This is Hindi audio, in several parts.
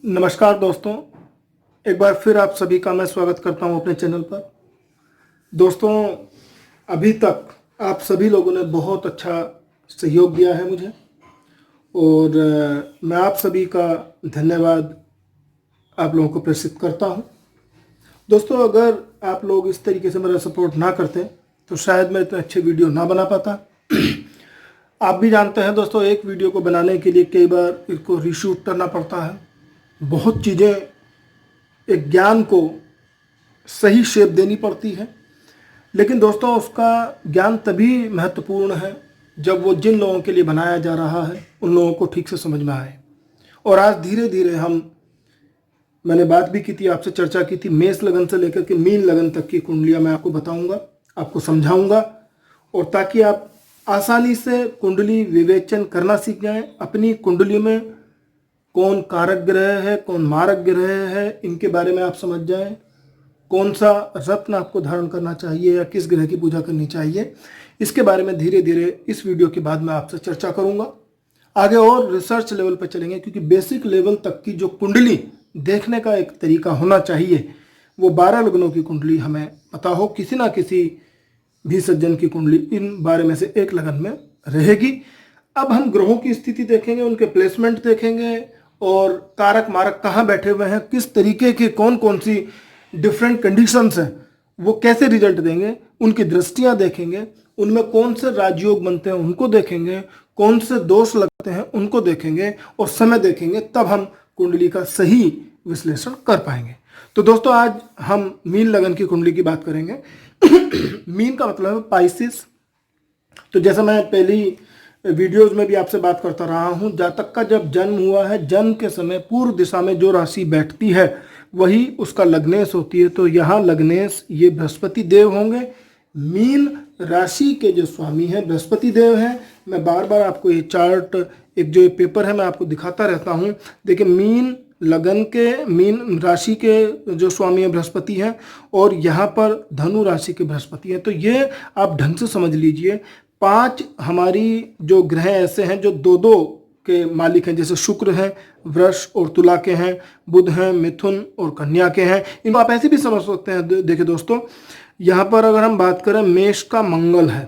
नमस्कार दोस्तों, एक बार फिर आप सभी का मैं स्वागत करता हूं अपने चैनल पर। दोस्तों, अभी तक आप सभी लोगों ने बहुत अच्छा सहयोग दिया है मुझे और मैं आप सभी का धन्यवाद आप लोगों को प्रेषित करता हूं। दोस्तों, अगर आप लोग इस तरीके से मेरा सपोर्ट ना करते तो शायद मैं इतने अच्छे वीडियो ना बना पाता। आप भी जानते हैं दोस्तों, एक वीडियो को बनाने के लिए कई बार इसको रीशूट करना पड़ता है। बहुत चीज़ें, एक ज्ञान को सही शेप देनी पड़ती है। लेकिन दोस्तों, उसका ज्ञान तभी महत्वपूर्ण है जब वो जिन लोगों के लिए बनाया जा रहा है उन लोगों को ठीक से समझ में आए। और आज धीरे धीरे मैंने बात भी की थी, आपसे चर्चा की थी, मेष लगन से लेकर के मीन लगन तक की कुंडलियां मैं आपको बताऊंगा, आपको समझाऊंगा, और ताकि आप आसानी से कुंडली विवेचन करना सीख जाएं। अपनी कुंडली में कौन कारक ग्रह है, कौन मारक ग्रह है, इनके बारे में आप समझ जाएं। कौन सा रत्न आपको धारण करना चाहिए या किस ग्रह की पूजा करनी चाहिए, इसके बारे में धीरे धीरे इस वीडियो के बाद मैं आपसे चर्चा करूंगा। आगे और रिसर्च लेवल पर चलेंगे, क्योंकि बेसिक लेवल तक की जो कुंडली देखने का एक तरीका होना चाहिए, वो 12 लग्नों की कुंडली हमें पता हो। किसी ना किसी भी सज्जन की कुंडली इन 12 में से एक लगन में रहेगी। अब हम ग्रहों की स्थिति देखेंगे, उनके प्लेसमेंट देखेंगे, और कारक मारक कहाँ बैठे हुए हैं, किस तरीके के कौन कौन सी डिफरेंट कंडीशंस हैं, वो कैसे रिजल्ट देंगे, उनकी दृष्टियां देखेंगे, उनमें कौन से राजयोग बनते हैं उनको देखेंगे, कौन से दोष लगते हैं उनको देखेंगे, और समय देखेंगे, तब हम कुंडली का सही विश्लेषण कर पाएंगे। तो दोस्तों, आज हम मीन लगन की कुंडली की बात करेंगे। मीन का मतलब है पाइसिस। तो जैसा मैं पहली वीडियोज में भी आपसे बात करता रहा हूं, जातक का जब जन्म हुआ है, जन्म के समय पूर्व दिशा में जो राशि बैठती है वही उसका लग्नेश होती है। तो यहाँ लग्नेश ये बृहस्पति देव होंगे। मीन राशि के जो स्वामी हैं बृहस्पति देव हैं। मैं बार बार आपको ये चार्ट, एक जो ये पेपर है, मैं आपको दिखाता रहता हूँ। देखिए, मीन लगन के, मीन राशि के जो स्वामी हैं बृहस्पति हैं, और यहाँ पर धनु राशि के बृहस्पति हैं। तो ये आप ढंग से समझ लीजिए, 5 हमारी जो ग्रह ऐसे हैं जो दो दो के मालिक हैं, जैसे शुक्र हैं, वृष और तुला के हैं, बुध हैं, मिथुन और कन्या के हैं। इनको आप ऐसे भी समझ सकते हैं। देखिए दोस्तों, यहाँ पर अगर हम बात करें, मेष का मंगल है,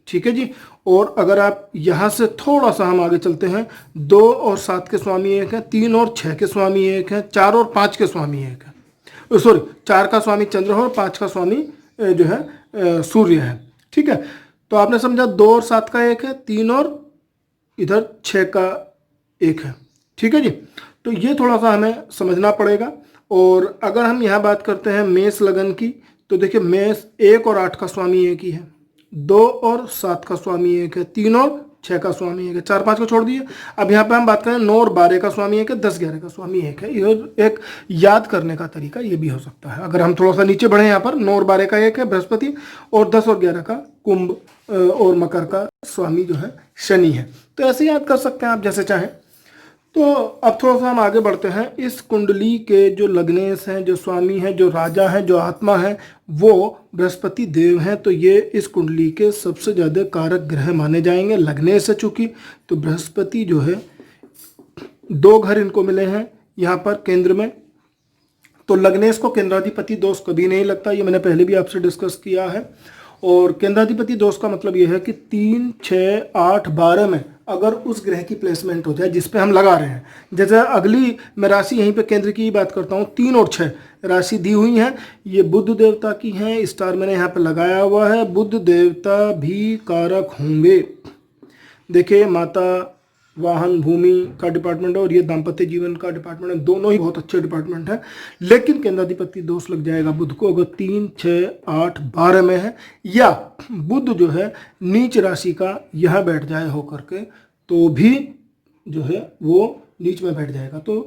ठीक है जी। और अगर आप यहाँ से थोड़ा सा हम आगे चलते हैं, 2 और 7 के स्वामी एक है, 3 और 6 के स्वामी एक है, 4 और 5 के स्वामी एक है। सॉरी, 4 का स्वामी चंद्र है और 5 का स्वामी जो है सूर्य है, ठीक है। तो आपने समझा, 2 और 7 का एक है, 3 और इधर 6 का एक है, ठीक है जी। तो ये थोड़ा सा हमें समझना पड़ेगा। और अगर हम यहाँ बात करते हैं मेष लगन की, तो देखिए, मेष 1 और 8 का स्वामी एक ही है, 2 और 7 का स्वामी एक है, 3 और 6 का स्वामी एक है, 4 5 को छोड़ दिए। अब यहाँ पे हम बात करें, 9 और 12 का स्वामी एक है, 10 11 का स्वामी एक है। ये एक याद करने का तरीका ये भी हो सकता है। अगर हम थोड़ा सा नीचे बढ़े, यहाँ पर 9 और 12 का एक है बृहस्पति, और 10 और 11 का कुंभ और मकर का स्वामी जो है शनि है। तो ऐसे याद कर सकते हैं आप जैसे चाहें। तो अब थोड़ा सा हम आगे बढ़ते हैं। इस कुंडली के जो लग्नेश हैं, जो स्वामी हैं, जो राजा हैं, जो आत्मा है, वो बृहस्पति देव हैं। तो ये इस कुंडली के सबसे ज़्यादा कारक ग्रह माने जाएंगे। लग्नेश है चूंकि, तो बृहस्पति जो है, 2 घर इनको मिले हैं यहाँ पर केंद्र में। तो लग्नेश को केंद्राधिपति दोष कभी नहीं लगता, ये मैंने पहले भी आपसे डिस्कस किया है। और केंद्राधिपति दोष का मतलब यह है कि 3 6 8 12 में अगर उस ग्रह की प्लेसमेंट हो जाए जिस पे हम लगा रहे हैं। जैसे अगली मैं राशि यहीं पे केंद्र की बात करता हूँ, 3 और 6 राशि दी हुई हैं, ये बुध देवता की हैं। स्टार मैंने यहाँ पे लगाया हुआ है, बुध देवता भी कारक होंगे। देखिए, माता, वाहन, भूमि का डिपार्टमेंट है, और ये दाम्पत्य जीवन का डिपार्टमेंट है। दोनों ही बहुत अच्छे डिपार्टमेंट हैं। लेकिन केंद्राधिपति दोष लग जाएगा बुध को अगर 3 6 8 12 में है, या बुध जो है नीच राशि का यहाँ बैठ जाए होकर के, तो भी जो है वो नीच में बैठ जाएगा। तो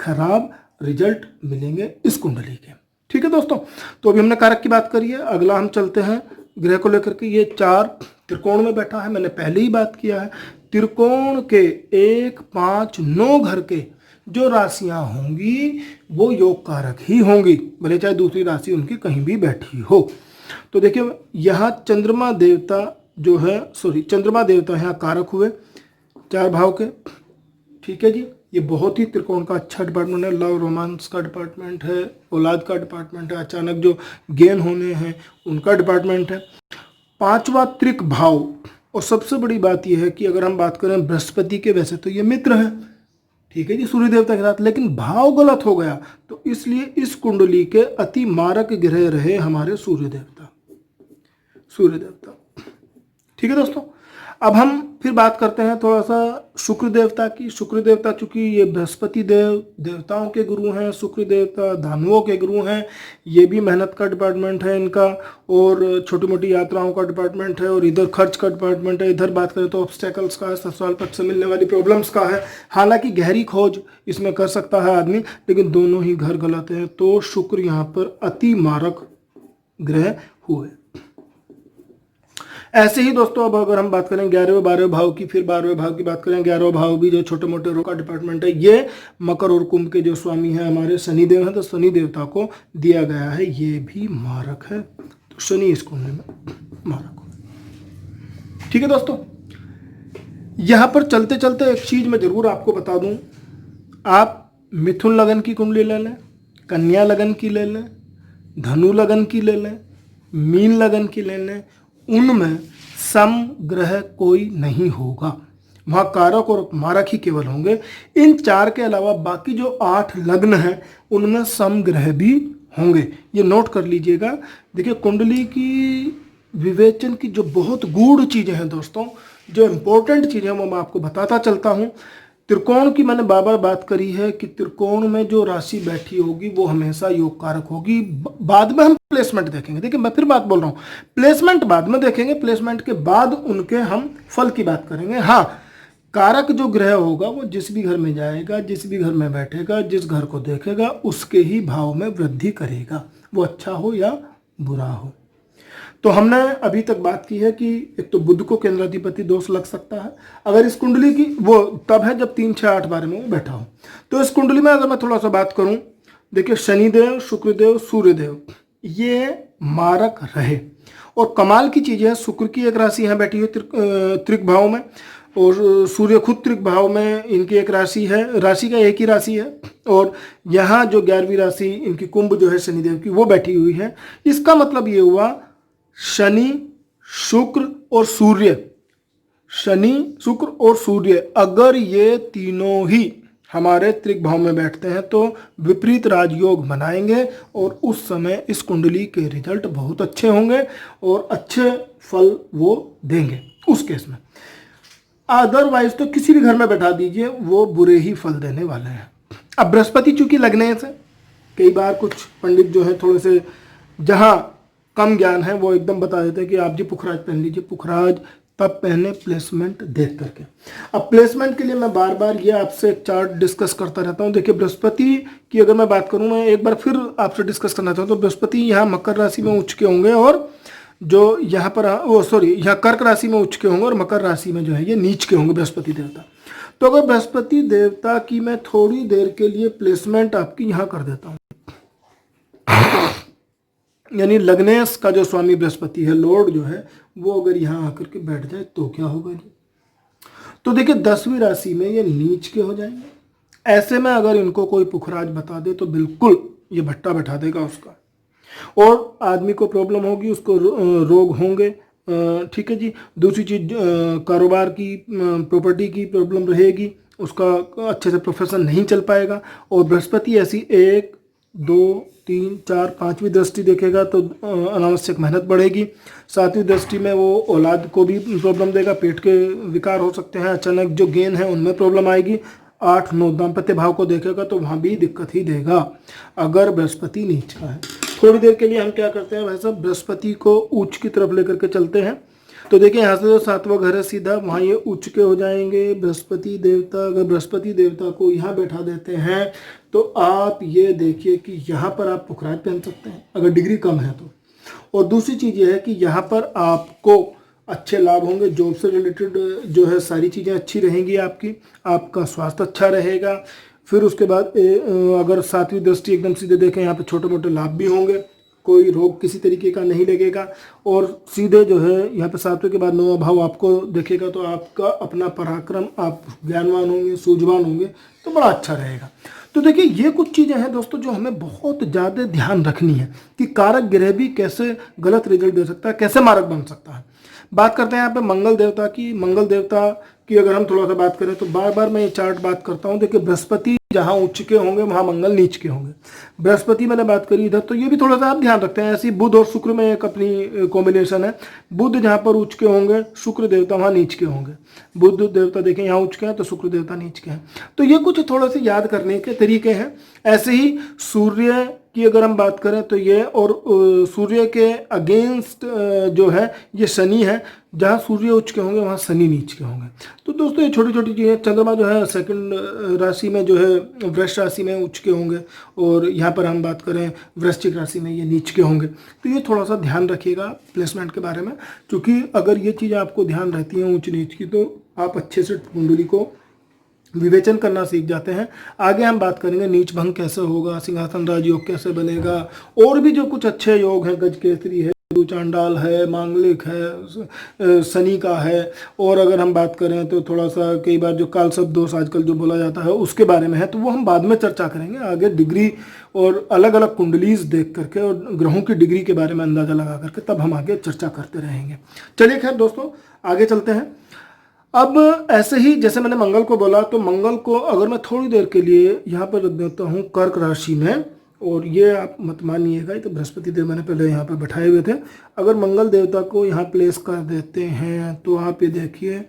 खराब रिजल्ट मिलेंगे इस कुंडली के, ठीक है दोस्तों। तो अभी हमने कारक की बात करी है, अगला हम चलते हैं ग्रह को लेकर के। ये 4 त्रिकोण में बैठा है, मैंने पहले ही बात किया है। त्रिकोण के 1 5 9 घर के जो राशियां होंगी वो योग कारक ही होंगी, भले चाहे दूसरी राशि उनकी कहीं भी बैठी हो। तो देखिए, यहाँ चंद्रमा देवता चंद्रमा देवता यहाँ कारक हुए 4 भाव के, ठीक है जी। ये बहुत ही त्रिकोण का अच्छा डिपार्टमेंट है। लव रोमांस का डिपार्टमेंट है, औलाद का डिपार्टमेंट है, अचानक जो गेन होने हैं उनका डिपार्टमेंट है। पांचवा त्रिक भाव, और सबसे बड़ी बात यह है कि अगर हम बात करें बृहस्पति के, वैसे तो ये मित्र है, ठीक है जी, सूर्य देवता के साथ, लेकिन भाव गलत हो गया, तो इसलिए इस कुंडली के अति मारक ग्रह रहे हमारे सूर्य देवता। ठीक है दोस्तों, अब हम फिर बात करते हैं थोड़ा सा शुक्र देवता की। शुक्र देवता चूंकि ये बृहस्पति देवताओं के गुरु हैं, शुक्र देवता धानुओं के गुरु हैं, ये भी मेहनत का डिपार्टमेंट है इनका, और छोटी मोटी यात्राओं का डिपार्टमेंट है, और इधर खर्च का डिपार्टमेंट है। इधर बात करें तो ऑब्स्टेकल्स का है, ससुराल पक्ष से मिलने वाली प्रॉब्लम्स का है। हालांकि गहरी खोज इसमें कर सकता है आदमी, लेकिन दोनों ही घर गलत हैं, तो शुक्र यहाँ पर अति मारक ग्रह हुए। ऐसे ही दोस्तों अब अगर हम बात करें 11वें 12वें भाव की, फिर 12वें भाव की बात करें, 11वां भाव भी जो छोटे मोटे रोग का डिपार्टमेंट है, ये मकर और कुंभ के जो स्वामी हैं हमारे शनि देव हैं, तो शनि देवता को दिया गया है, ये भी मारक है, तो शनि इस कुंडली में मारक हो। ठीक है दोस्तों, यहां पर चलते चलते एक चीज मैं जरूर आपको बता दूं, आप मिथुन लगन की कुंडली ले लें, कन्या लगन की ले लें, धनु लगन की ले लें, मीन लगन की ले लें, उनमें सम ग्रह कोई नहीं होगा, वहाँ कारक और मारक ही केवल होंगे। इन 4 के अलावा बाकी जो 8 लग्न हैं उनमें सम ग्रह भी होंगे, ये नोट कर लीजिएगा। देखिए कुंडली की विवेचन की जो बहुत गूढ़ चीज़ें हैं दोस्तों, जो इम्पोर्टेंट चीज़ें वो मैं आपको बताता चलता हूँ। त्रिकोण की मैंने बार बार बात करी है कि त्रिकोण में जो राशि बैठी होगी वो हमेशा योग कारक होगी। बाद में हम प्लेसमेंट देखेंगे, देखिए मैं फिर बात बोल रहा हूँ, प्लेसमेंट बाद में देखेंगे, प्लेसमेंट के बाद उनके हम फल की बात करेंगे। हाँ, कारक जो ग्रह होगा वो जिस भी घर में जाएगा, जिस भी घर में बैठेगा, जिस घर को देखेगा उसके ही भाव में वृद्धि करेगा, वो अच्छा हो या बुरा हो। तो हमने अभी तक बात की है कि एक तो बुध को केंद्राधिपति दोष लग सकता है, अगर इस कुंडली की वो तब है जब 3 6 8 बारे में वो बैठा हो। तो इस कुंडली में अगर मैं थोड़ा सा बात करूं, देखिए शनिदेव, शुक्रदेव, सूर्यदेव ये मारक रहे, और कमाल की चीज़ है, शुक्र की एक राशि यहाँ बैठी है त्रिक भाव में, और सूर्य खुद त्रिक भाव में इनकी एक राशि है, राशि का एक ही राशि है, और यहाँ जो 11वीं राशि इनकी कुंभ जो है शनिदेव की वो बैठी हुई है। इसका मतलब ये हुआ शनि, शुक्र और सूर्य, शनि, शुक्र और सूर्य अगर ये तीनों ही हमारे त्रिक भाव में बैठते हैं तो विपरीत राजयोग बनाएंगे, और उस समय इस कुंडली के रिजल्ट बहुत अच्छे होंगे और अच्छे फल वो देंगे उस केस में। अदरवाइज तो किसी भी घर में बैठा दीजिए, वो बुरे ही फल देने वाले हैं। अब बृहस्पति चूंकि लगने से कई बार कुछ पंडित जो है थोड़े से जहाँ कम ज्ञान है वो एकदम बता देते हैं कि आप जी पुखराज पहन लीजिए। पुखराज तब पहने प्लेसमेंट देख करके। अब प्लेसमेंट के लिए मैं बार बार ये आपसे एक चार्ट डिस्कस करता रहता हूँ। देखिए बृहस्पति की अगर मैं बात करूँ, मैं एक बार फिर आपसे डिस्कस करना चाहता हूँ, तो बृहस्पति यहाँ मकर राशि में उच्च के होंगे, और जो यहाँ पर यहाँ कर्क राशि में उच्च के होंगे, और मकर राशि में जो है ये नीच के होंगे बृहस्पति देवता। तो अगर बृहस्पति देवता की मैं थोड़ी देर के लिए प्लेसमेंट आपकी यहाँ कर देता हूँ, यानी लग्नेश का जो स्वामी बृहस्पति है, लॉर्ड जो है, वो अगर यहाँ आकर के बैठ जाए तो क्या होगा जी? तो देखिए 10वीं राशि में ये नीच के हो जाएंगे। ऐसे में अगर इनको कोई पुखराज बता दे तो बिल्कुल ये भट्टा बैठा देगा उसका, और आदमी को प्रॉब्लम होगी, उसको रोग होंगे। ठीक है जी। दूसरी चीज, कारोबार की, प्रॉपर्टी की प्रॉब्लम रहेगी, उसका अच्छे से प्रोफेशन नहीं चल पाएगा। और बृहस्पति ऐसी 1 2 3 4 5वीं दृष्टि देखेगा तो अनावश्यक मेहनत बढ़ेगी। 7वीं दृष्टि में वो औलाद को भी प्रॉब्लम देगा, पेट के विकार हो सकते हैं, अचानक जो गेन है उनमें प्रॉब्लम आएगी। 8 9 दाम्पत्य भाव को देखेगा तो वहाँ भी दिक्कत ही देगा अगर बृहस्पति नीच का है। थोड़ी देर के लिए हम क्या करते हैं भाई साहब, बृहस्पति को उच्च की तरफ लेकर के चलते हैं। तो देखिए यहाँ से जो 7वां घर है सीधा, वहाँ ये उच्च के हो जाएंगे। बृहस्पति देवता, अगर बृहस्पति देवता को यहाँ बैठा देते हैं तो आप ये देखिए कि यहाँ पर आप पुखराज पहन सकते हैं अगर डिग्री कम है तो। और दूसरी चीज़ ये है कि यहाँ पर आपको अच्छे लाभ होंगे, जॉब से रिलेटेड जो है सारी चीज़ें अच्छी रहेंगी आपकी, आपका स्वास्थ्य अच्छा रहेगा। फिर उसके बाद अगर 7वीं दृष्टि एकदम सीधे देखें, यहाँ पे छोटे मोटे लाभ भी होंगे, कोई रोग किसी तरीके का नहीं लगेगा। और सीधे जो है यहाँ पे 7वें के बाद 9वां भाव आपको देखेगा, तो आपका अपना पराक्रम, आप ज्ञानवान होंगे, सूझवान होंगे, तो बड़ा अच्छा रहेगा। तो देखिए ये कुछ चीज़ें हैं दोस्तों जो हमें बहुत ज़्यादा ध्यान रखनी है कि कारक ग्रह भी कैसे गलत रिजल्ट दे सकता है, कैसे मारक बन सकता है। बात करते हैं यहाँ पे मंगल देवता की। मंगल देवता की अगर हम थोड़ा सा बात करें तो बार बार मैं ये चार्ट बात करता हूँ। देखिए बृहस्पति जहाँ उच्च के होंगे वहाँ मंगल नीच के होंगे। बृहस्पति मैंने बात करी इधर, तो ये भी थोड़ा सा आप ध्यान रखते हैं। ऐसी बुध और शुक्र में एक अपनी कॉम्बिनेशन है। बुध जहाँ पर उच्च के होंगे, शुक्र देवता वहाँ नीच के होंगे। बुध देवता देखें यहाँ उच्च के हैं तो शुक्र देवता नीच के हैं। तो ये कुछ थोड़ा से याद करने के तरीके हैं। ऐसे ही सूर्य की अगर हम बात करें तो ये, और सूर्य के अगेंस्ट जो है ये शनि है। जहाँ सूर्य उच्च के होंगे वहाँ शनि नीच के होंगे। तो दोस्तों ये छोटी छोटी चीज़ें। चंद्रमा जो है सेकंड राशि में जो है वृष राशि में उच्च के होंगे, और यहाँ पर हम बात करें वृश्चिक राशि में ये नीच के होंगे। तो ये थोड़ा सा ध्यान रखिएगा प्लेसमेंट के बारे में, क्योंकि अगर ये चीज़ें आपको ध्यान रहती हैं ऊंच नीच की, तो आप अच्छे से कुंडली को विवेचन करना सीख जाते हैं। आगे हम बात करेंगे नीच भंग कैसे होगा, सिंहासन राज योग कैसे बनेगा, और भी जो कुछ अच्छे योग हैं, गज केसरी है, चांडाल है, मांगलिक है, शनि का है। और अगर हम बात करें तो थोड़ा सा कई बार जो कालसर्प दोष आजकल जो बोला जाता है उसके बारे में है, तो वो हम बाद में चर्चा करेंगे। आगे डिग्री और अलग अलग कुंडलीज देख करके और ग्रहों की डिग्री के बारे में अंदाजा लगा करके तब हम आगे चर्चा करते रहेंगे। चलिए खैर दोस्तों आगे चलते हैं। अब ऐसे ही जैसे मैंने मंगल को बोला, तो मंगल को अगर मैं थोड़ी देर के लिए यहाँ पर रख देता हूँ कर्क राशि में, और ये आप मत मानिएगा, ये तो बृहस्पति देव मैंने पहले यहाँ पर बैठाए हुए थे। अगर मंगल देवता को यहाँ प्लेस कर देते हैं तो आप ये देखिए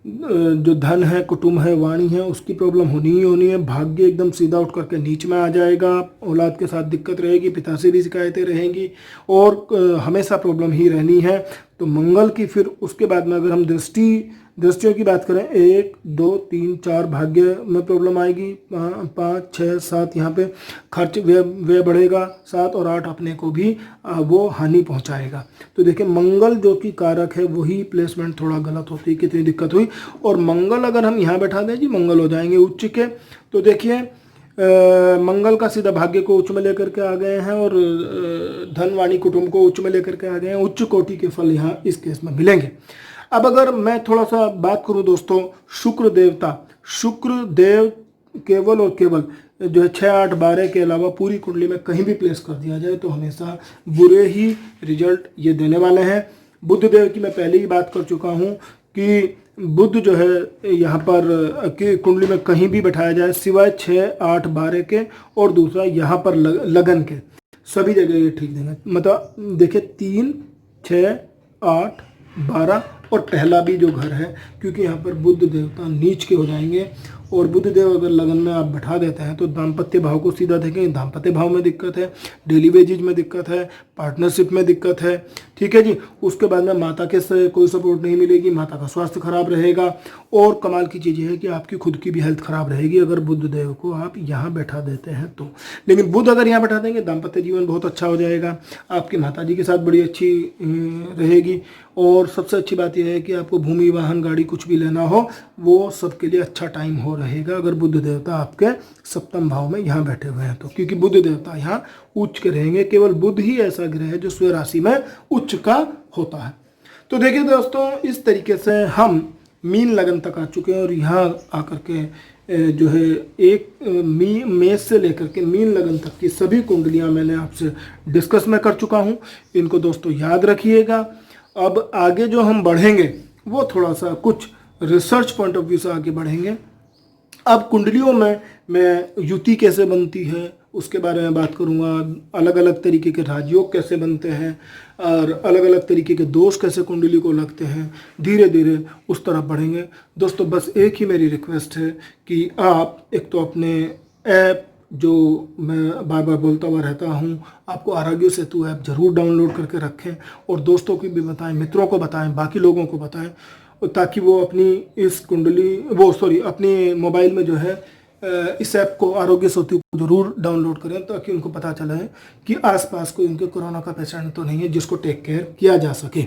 जो धन है, कुटुंब है, वाणी है, उसकी प्रॉब्लम होनी ही होनी है। भाग्य एकदम सीधा उठ करके नीच में आ जाएगा। औलाद के साथ दिक्कत रहेगी, पिता से भी शिकायतें रहेंगी, और हमेशा प्रॉब्लम ही रहनी है। तो मंगल की फिर उसके बाद में अगर हम दृष्टियों की बात करें, 1 2 3 4 भाग्य में प्रॉब्लम आएगी, 5 6 7 यहाँ पे खर्च व्यय बढ़ेगा, 7 और 8 अपने को भी वो हानि पहुँचाएगा। तो देखिए मंगल जो कि कारक है वही प्लेसमेंट थोड़ा गलत होती है, कितनी दिक्कत हुई। और मंगल अगर हम यहाँ बैठा दें जी, मंगल हो जाएंगे उच्च के, तो देखिए मंगल का सीधा भाग्य को उच्च में लेकर के आ गए हैं, और धन वाणी कुटुंब को उच्च में लेकर के आ गए हैं। उच्च कोटि के फल यहाँ इस केस में मिलेंगे। अब अगर मैं थोड़ा सा बात करूं दोस्तों, शुक्र देव केवल और केवल जो है 6 8 12 के अलावा पूरी कुंडली में कहीं भी प्लेस कर दिया जाए तो हमेशा बुरे ही रिजल्ट ये देने वाले हैं। बुध देव की मैं पहले ही बात कर चुका हूं कि बुध जो है यहाँ पर की कुंडली में कहीं भी बैठाया जाए सिवाय 6 8 12 के, और दूसरा यहाँ पर लगन के, सभी जगह ये ठीक देंगे। मतलब देखिए 3 6 8 12 और पहला भी जो घर है, क्योंकि यहाँ पर बुध देवता नीच के हो जाएंगे। और बुध देव अगर लगन में आप बैठा देते हैं तो दाम्पत्य भाव को सीधा देखेंगे, दाम्पत्य भाव में दिक्कत है, डेली वेजेज में दिक्कत है, पार्टनरशिप में दिक्कत है, ठीक है जी। उसके बाद में माता के से कोई सपोर्ट नहीं मिलेगी, माता का स्वास्थ्य खराब रहेगा, और कमाल की चीज़ है कि आपकी खुद की भी हेल्थ खराब रहेगी अगर बुध देव को आप यहाँ बैठा देते हैं तो। लेकिन बुध अगर यहाँ बैठा देंगे, दाम्पत्य जीवन बहुत अच्छा हो जाएगा, आपकी माता जी के साथ बड़ी अच्छी रहेगी। और सबसे अच्छी बात यह है कि आपको भूमि, वाहन, गाड़ी कुछ भी लेना हो वो सबके लिए अच्छा टाइम हो रहेगा अगर बुध देवता आपके सप्तम भाव में यहाँ बैठे हुए हैं तो, क्योंकि बुध देवता यहाँ उच्च के रहेंगे। केवल बुध ही ऐसा ग्रह है जो स्वयं राशि में उच्च का होता है। तो देखिए दोस्तों इस तरीके से हम मीन लगन तक आ चुके हैं, और यहाँ आकर के जो है एक मेष से लेकर के मीन लगन तक की सभी कुंडलियाँ मैंने आपसे डिस्कस में कर चुका हूँ। इनको दोस्तों याद रखिएगा। अब आगे जो हम बढ़ेंगे वो थोड़ा सा कुछ रिसर्च पॉइंट ऑफ व्यू से आगे बढ़ेंगे। अब कुंडलियों में मैं युति कैसे बनती है उसके बारे में बात करूंगा, अलग अलग तरीके के राजयोग कैसे बनते हैं, और अलग अलग तरीके के दोष कैसे कुंडली को लगते हैं। धीरे धीरे उस तरफ बढ़ेंगे। दोस्तों बस एक ही मेरी रिक्वेस्ट है कि आप एक तो अपने ऐप जो मैं बार बार बोलता हुआ रहता हूँ, आपको आरोग्य सेतु ऐप जरूर डाउनलोड करके रखें, और दोस्तों को भी बताएं, मित्रों को बताएं, बाकी लोगों को बताएं, ताकि वो अपनी इस कुंडली अपने मोबाइल में जो है इस ऐप को, आरोग्य सेतु को जरूर डाउनलोड करें ताकि उनको पता चले कि आसपास कोई उनके कोरोना का पेशेंट तो नहीं है जिसको टेक केयर किया जा सके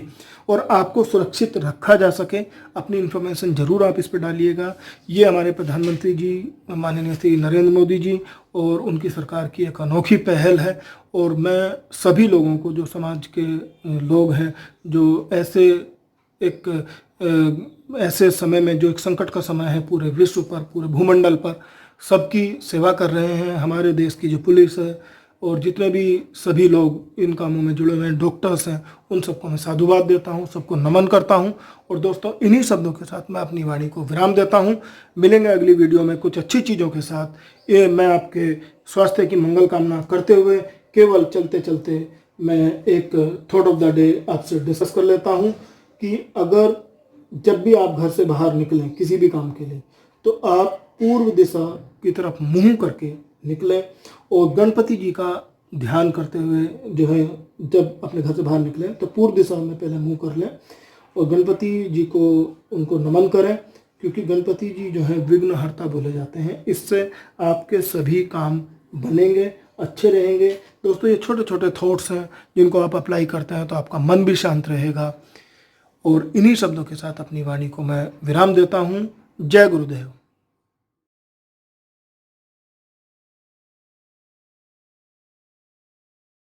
और आपको सुरक्षित रखा जा सके। अपनी इन्फॉर्मेशन जरूर आप इस पर डालिएगा। ये हमारे प्रधानमंत्री जी माननीय श्री नरेंद्र मोदी जी और उनकी सरकार की एक अनोखी पहल है और मैं सभी लोगों को, जो समाज के लोग हैं, जो ऐसे समय में, जो एक संकट का समय है पूरे विश्व पर, पूरे भूमंडल पर, सबकी सेवा कर रहे हैं। हमारे देश की जो पुलिस है और जितने भी सभी लोग इन कामों में जुड़े हुए हैं, डॉक्टर्स हैं, उन सबको मैं साधुवाद देता हूं, सबको नमन करता हूं। और दोस्तों, इन्हीं शब्दों के साथ मैं अपनी वाणी को विराम देता हूं। मिलेंगे अगली वीडियो में कुछ अच्छी चीज़ों के साथ। ये मैं आपके स्वास्थ्य की मंगल कामना करते हुए केवल चलते चलते मैं एक थॉट ऑफ द डे आपसे डिस्कस कर लेता हूँ कि अगर जब भी आप घर से बाहर निकलें किसी भी काम के लिए, तो आप पूर्व दिशा की तरफ मुंह करके निकलें और गणपति जी का ध्यान करते हुए जो है, जब अपने घर से बाहर निकलें तो पूर्व दिशा में पहले मुंह कर लें और गणपति जी को, उनको नमन करें, क्योंकि गणपति जी जो है विघ्नहर्ता बोले जाते हैं। इससे आपके सभी काम बनेंगे, अच्छे रहेंगे। दोस्तों, ये छोटे छोटे थॉट्स हैं जिनको आप अप्लाई करते हैं तो आपका मन भी शांत रहेगा। और इन्हीं शब्दों के साथ अपनी वाणी को मैं विराम देता हूँ। जय गुरुदेव।